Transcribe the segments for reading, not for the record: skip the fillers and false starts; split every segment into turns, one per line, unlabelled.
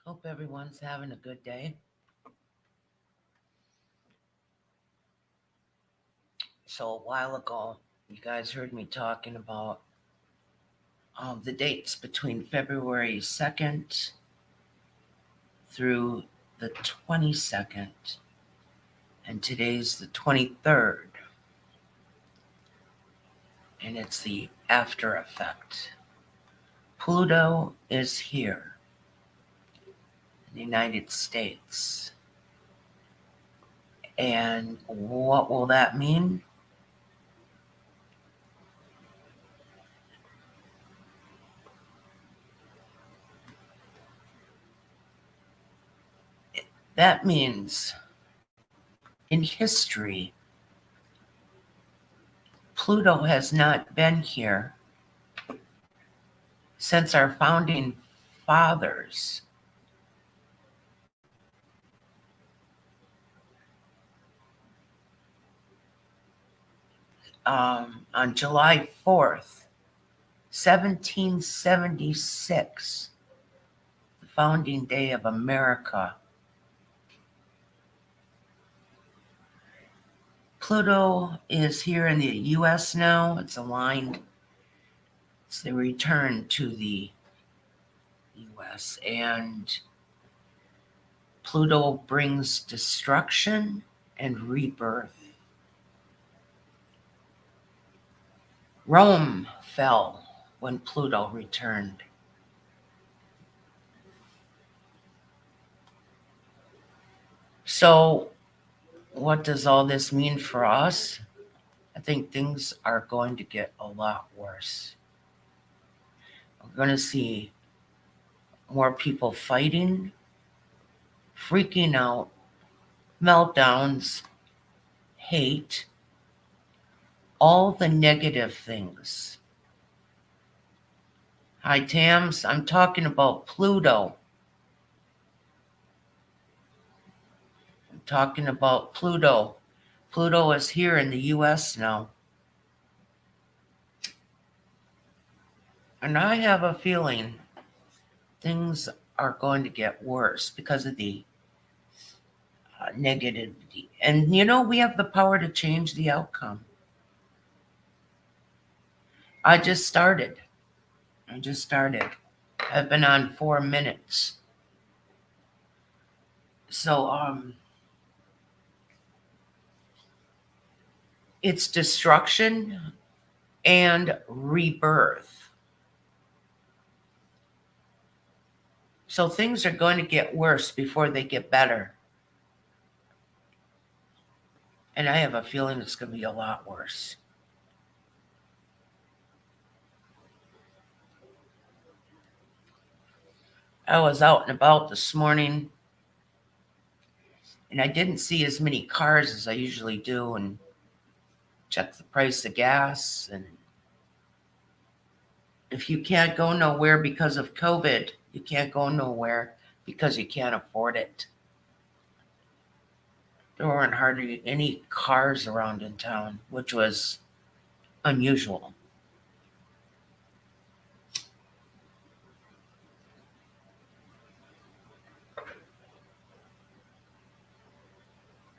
Hope everyone's having a good day. So, a while ago, you guys heard me talking about the dates between February 2nd through the 22nd, and today's the 23rd, and it's the after effect. Pluto is here in the United States. And what will that mean? That means in history, Pluto has not been here since our founding fathers on July 4th, 1776, the founding day of America. Pluto is here in the U.S. now. It's aligned. It's the return to the U.S. And Pluto brings destruction and rebirth. Rome fell when Pluto returned. So, what does all this mean for us? I think things are going to get a lot worse. We're going to see more people fighting, freaking out, meltdowns, hate, all the negative things. Hi, Tams. I'm talking about Pluto. I'm talking about Pluto. Pluto is here in the U.S. now. And I have a feeling things are going to get worse because of the negativity. And we have the power to change the outcome. I just started. I've been on 4 minutes. So it's destruction and rebirth. So things are going to get worse before they get better. And I have a feeling it's going to be a lot worse. I was out and about this morning, and I didn't see as many cars as I usually do, and check the price of gas. And if you can't go nowhere because of COVID, you can't go nowhere because you can't afford it. There weren't hardly any cars around in town, which was unusual.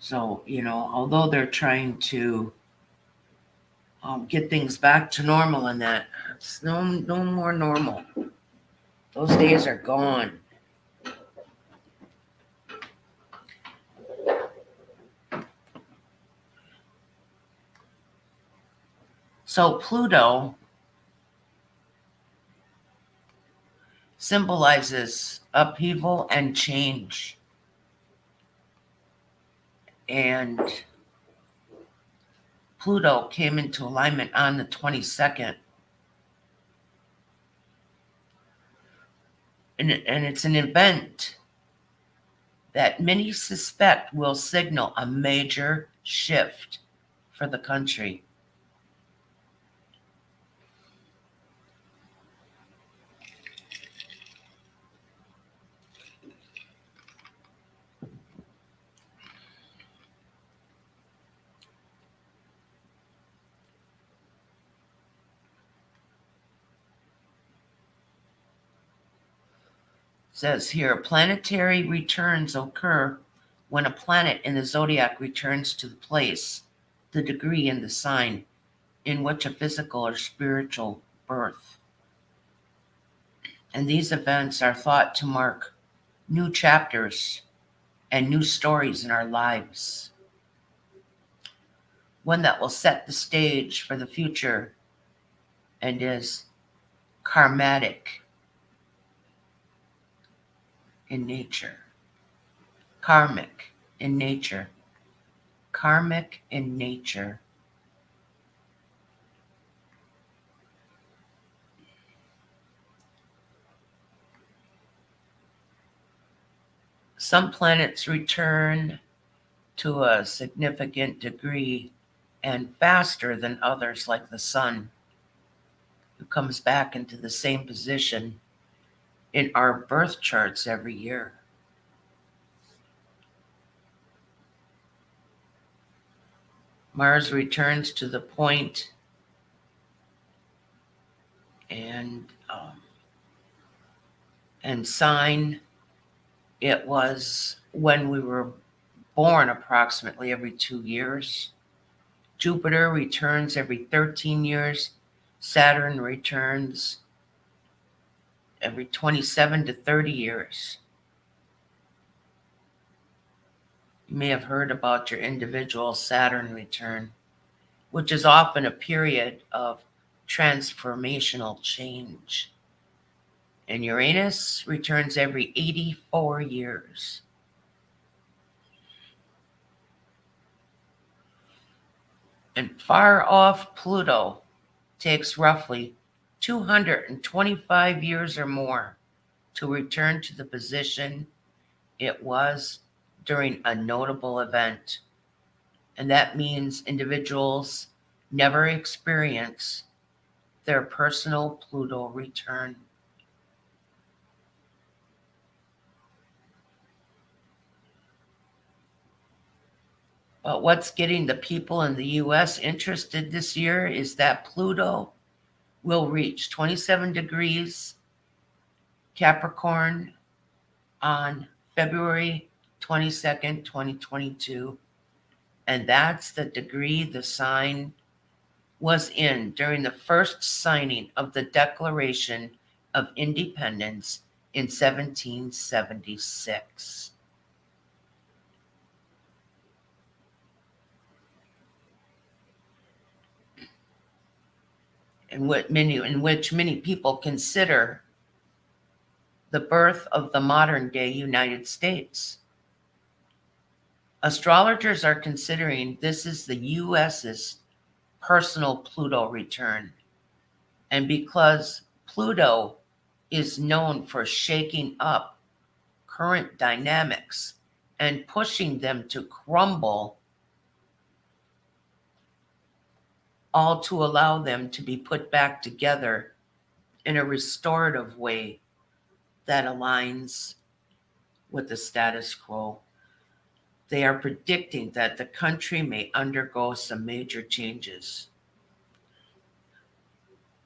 So, although they're trying to get things back to normal and that, it's no more normal. Those days are gone. So Pluto symbolizes upheaval and change. And Pluto came into alignment on the 22nd. And it's an event that many suspect will signal a major shift for the country. says here, planetary returns occur when a planet in the zodiac returns to the place, the degree, and the sign in which a physical or spiritual birth. And these events are thought to mark new chapters and new stories in our lives, one that will set the stage for the future and is karmatic in nature. Karmic in nature. Karmic in nature. Some planets return to a significant degree and faster than others, like the sun, who comes back into the same position in our birth charts every year. Mars returns to the point and sign it was when we were born, approximately every 2 years. Jupiter returns every 13 years. Saturn returns every 27 to 30 years. You may have heard about your individual Saturn return, which is often a period of transformational change. And Uranus returns every 84 years. And far off Pluto takes roughly 225 years or more to return to the position it was during a notable event. And that means individuals never experience their personal Pluto return. But what's getting the people in the US interested this year is that Pluto will reach 27 degrees Capricorn on February 22nd, 2022. And that's the degree the sign was in during the first signing of the Declaration of Independence in 1776. In which many people consider the birth of the modern day United States. Astrologers are considering this is the US's personal Pluto return. And because Pluto is known for shaking up current dynamics and pushing them to crumble, all to allow them to be put back together in a restorative way that aligns with the status quo. They are predicting that the country may undergo some major changes,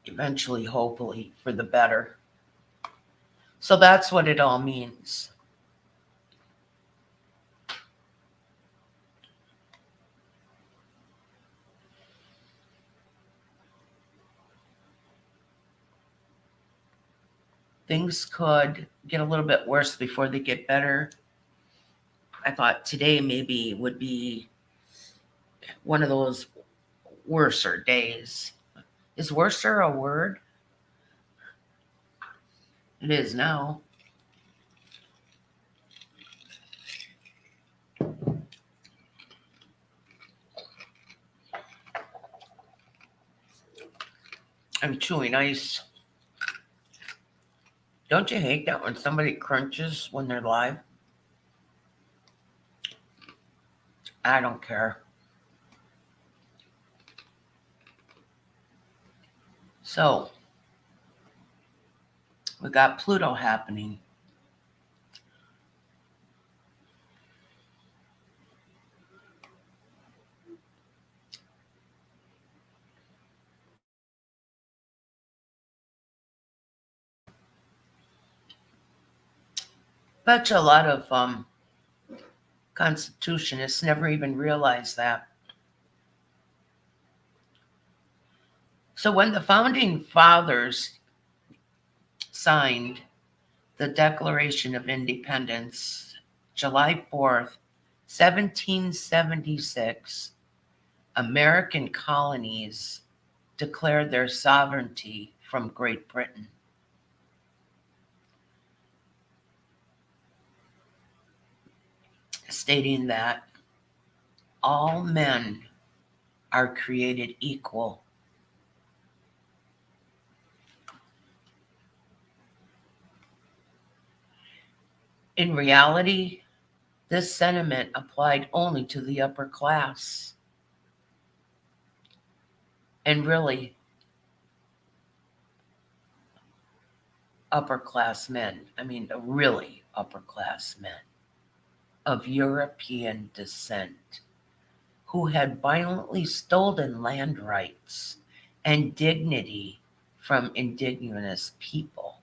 eventually, hopefully, for the better. So that's what it all means. Things could get a little bit worse before they get better. I thought today maybe would be one of those worser days. Is worser a word? It is now. I'm chewing ice. Don't you hate that when somebody crunches when they're live? I don't care. So, we got Pluto happening. Bet you a lot of constitutionists never even realized that. So when the founding fathers signed the Declaration of Independence, July 4th, 1776, American colonies declared their sovereignty from Great Britain, stating that all men are created equal. In reality, this sentiment applied only to the upper class, and really upper class men. I mean, the really upper class men of European descent who had violently stolen land rights and dignity from indigenous people.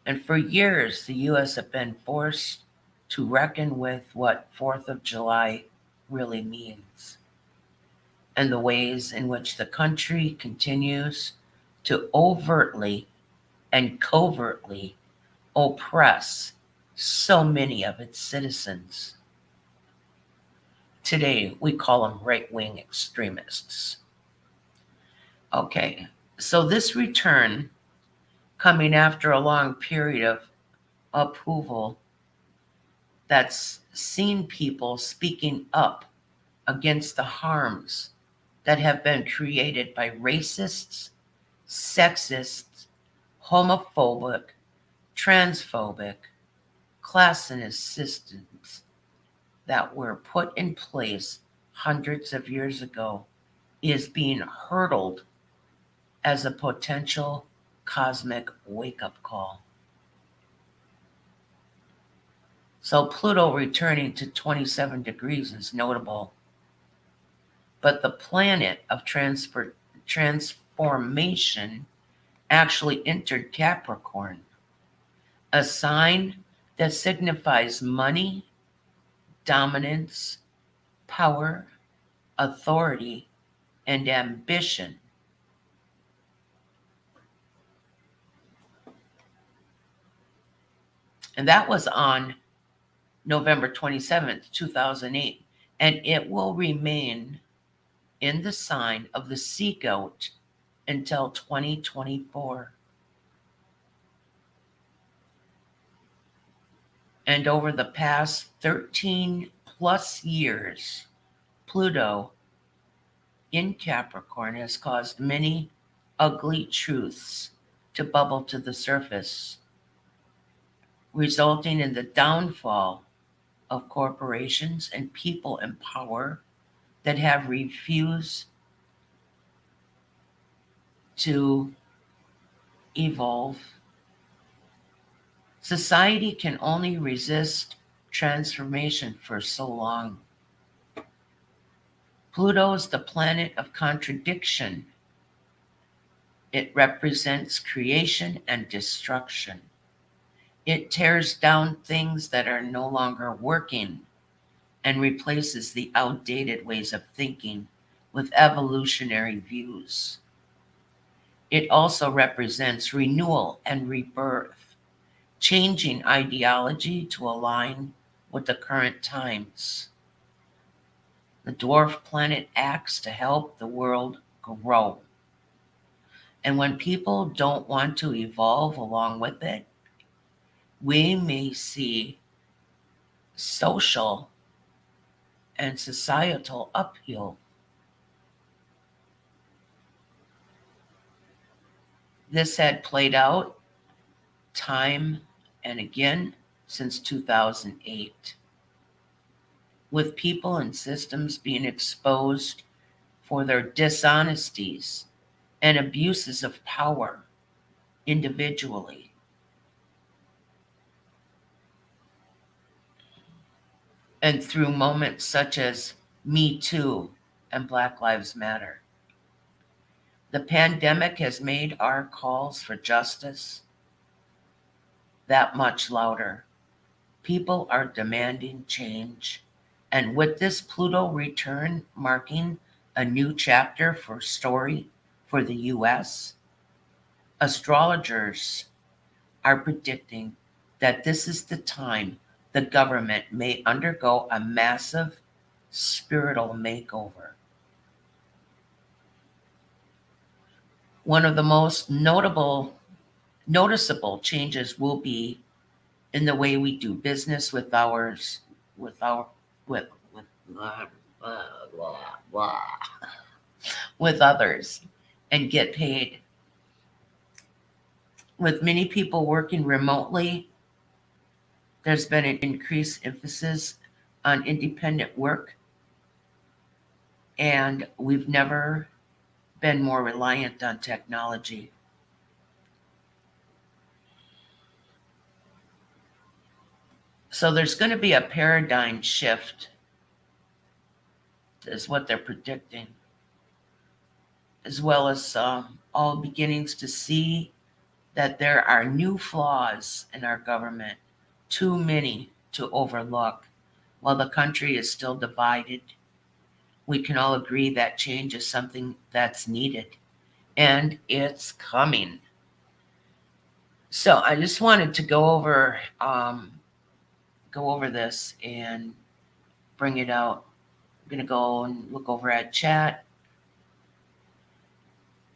And for years, the U.S. have been forced to reckon with what 4th of July really means and the ways in which the country continues to overtly and covertly oppress so many of its citizens. Today, we call them right wing extremists. Okay, so this return, coming after a long period of upheaval that's seen people speaking up against the harms that have been created by racists, sexists, homophobic, transphobic, classist systems that were put in place hundreds of years ago, is being hurdled as a potential cosmic wake-up call. So Pluto returning to 27 degrees is notable, but the planet of transformation actually entered Capricorn, a sign that signifies money, dominance, power, authority, and ambition. And that was on November 27th, 2008. And it will remain in the sign of the sea goat until 2024. And over the past 13 plus years, Pluto in Capricorn has caused many ugly truths to bubble to the surface, resulting in the downfall of corporations and people in power that have refused to evolve. Society can only resist transformation for so long. Pluto is the planet of contradiction. It represents creation and destruction. It tears down things that are no longer working and replaces the outdated ways of thinking with evolutionary views. It also represents renewal and rebirth, changing ideology to align with the current times. The dwarf planet acts to help the world grow. And when people don't want to evolve along with it, we may see social and societal upheaval. This had played out time and again since 2008, with people and systems being exposed for their dishonesties and abuses of power individually. And through moments such as Me Too and Black Lives Matter. The pandemic has made our calls for justice that much louder. People are demanding change. And with this Pluto return marking a new chapter for story for the US, astrologers are predicting that this is the time the government may undergo a massive spiritual makeover. One of the most noticeable changes will be in the way we do business with ours, with our, with blah, blah, blah, with others, and get paid. With many people working remotely, there's been an increased emphasis on independent work, and we've never been more reliant on technology. So there's going to be a paradigm shift, is what they're predicting, as well as all beginnings to see that there are new flaws in our government, too many to overlook. While the country is still divided, we can all agree that change is something that's needed, and it's coming. So I just wanted to go over this and bring it out. I'm gonna go and look over at chat.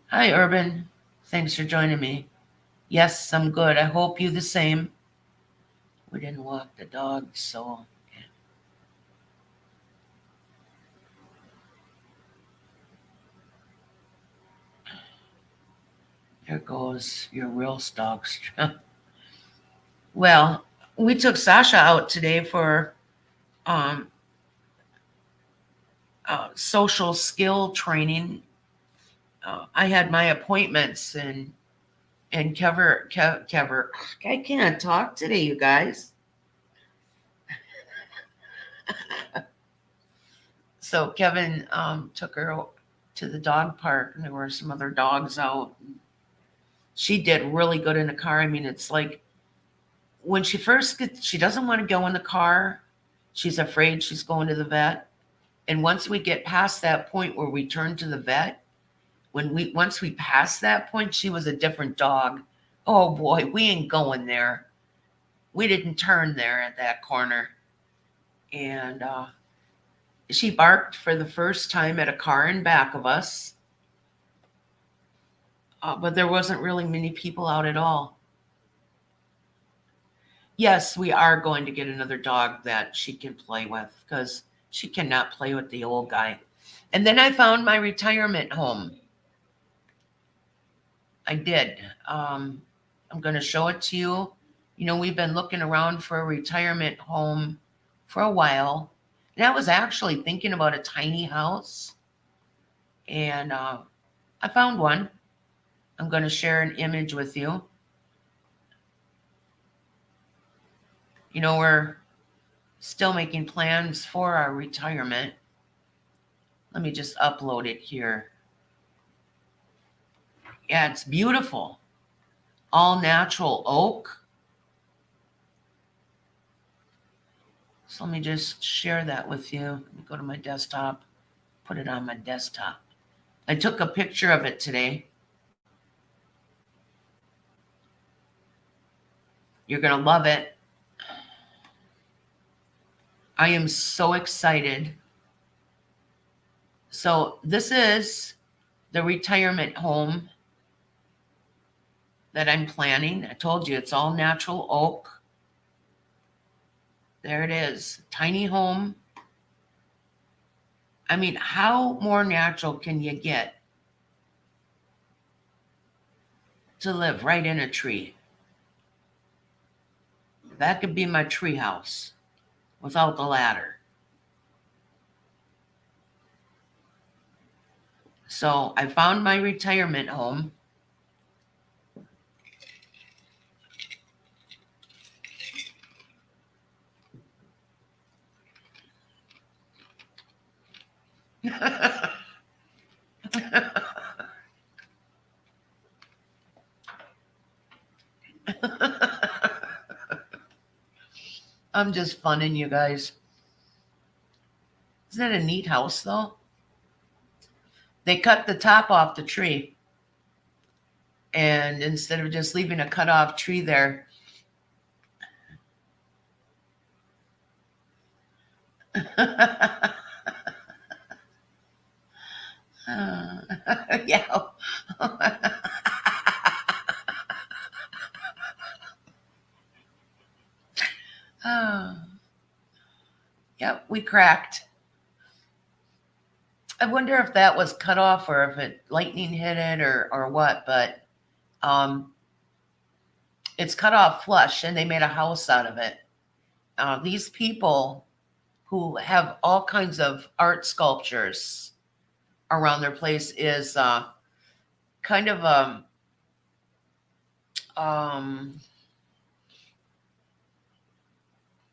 Hi, Urban. Thanks for joining me. Yes, I'm good. I hope you the same. We didn't walk the dog, so there goes your real stocks. Well, we took Sasha out today for um, social skill training. I had my appointments and Kever. I can't talk today, you guys. So Kevin took her to the dog park, and there were some other dogs out. She did really good in the car. I mean, it's like when she first gets, she doesn't want to go in the car. She's afraid she's going to the vet. And once we get past that point where we turn to the vet, once we passed that point, she was a different dog. Oh boy, we ain't going there. We didn't turn there at that corner. And she barked for the first time at a car in back of us. But there wasn't really many people out at all. Yes, we are going to get another dog that she can play with because she cannot play with the old guy. And then I found my retirement home. I did. I'm going to show it to you. You know, we've been looking around for a retirement home for a while. And I was actually thinking about a tiny house. And I found one. I'm going to share an image with you. You know, we're still making plans for our retirement. Let me just upload it here. Yeah, it's beautiful. All natural oak. So let me just share that with you. Let me go to my desktop, put it on my desktop. I took a picture of it today. You're going to love it. I am so excited. So this is the retirement home that I'm planning. I told you it's all natural oak. There it is. Tiny home. I mean, how more natural can you get to live right in a tree? That could be my tree house without the ladder. So I found my retirement home. I'm just funning you guys. Isn't that a neat house though? They cut the top off the tree. And instead of just leaving a cut off tree there, yeah. Yep, we cracked. I wonder if that was cut off or if it lightning hit it or what, but um, it's cut off flush and they made a house out of it. These people who have all kinds of art sculptures around their place is kind of um,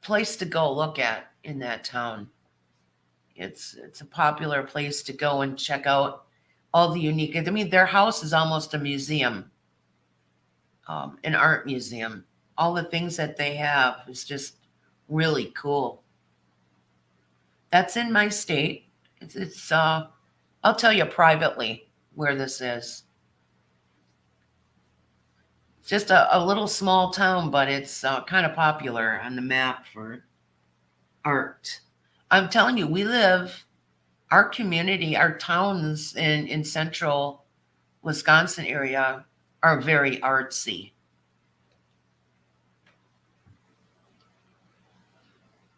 place to go look at in that town. It's a popular place to go and check out all the unique. I mean, their house is almost a museum, an art museum. All the things that they have is just really cool. That's in my state. It's I'll tell you privately where this is. It's just a little small town, but it's kind of popular on the map for art. I'm telling you, our community, our towns in central Wisconsin area are very artsy.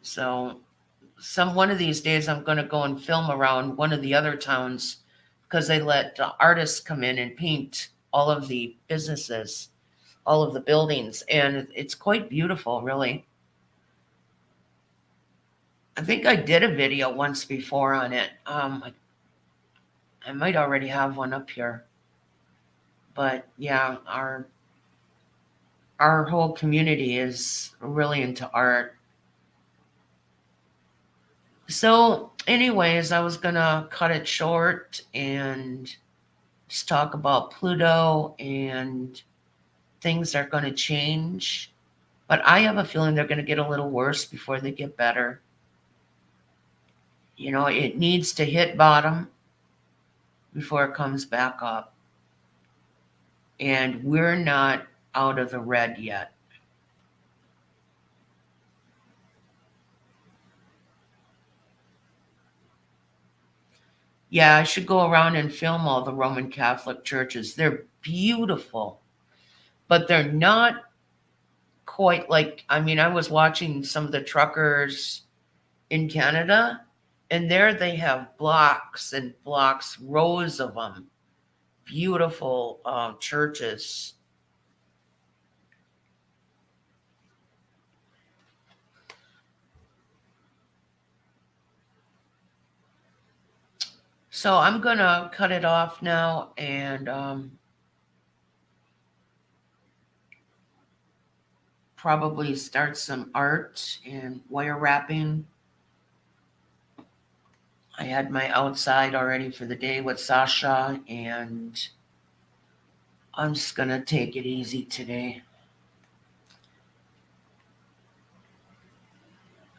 So one of these days I'm going to go and film around one of the other towns because they let artists come in and paint all of the businesses, all of the buildings, and it's quite beautiful, really. I think I did a video once before on it. I might already have one up here, but yeah, our whole community is really into art. So, anyways, I was gonna cut it short and just talk about Pluto and things are going to change. But I have a feeling they're going to get a little worse before they get better. You know, it needs to hit bottom before it comes back up. And we're not out of the red yet. Yeah, I should go around and film all the Roman Catholic churches. They're beautiful, but they're not quite like, I mean, I was watching some of the truckers in Canada, and there they have blocks and blocks, rows of them, beautiful churches. So I'm gonna cut it off now and probably start some art and wire wrapping. I had my outside already for the day with Sasha, and I'm just gonna take it easy today.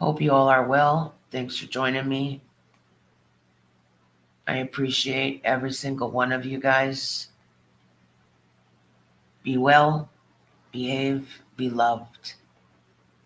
Hope you all are well. Thanks for joining me. I appreciate every single one of you guys. Be well, behave, be loved.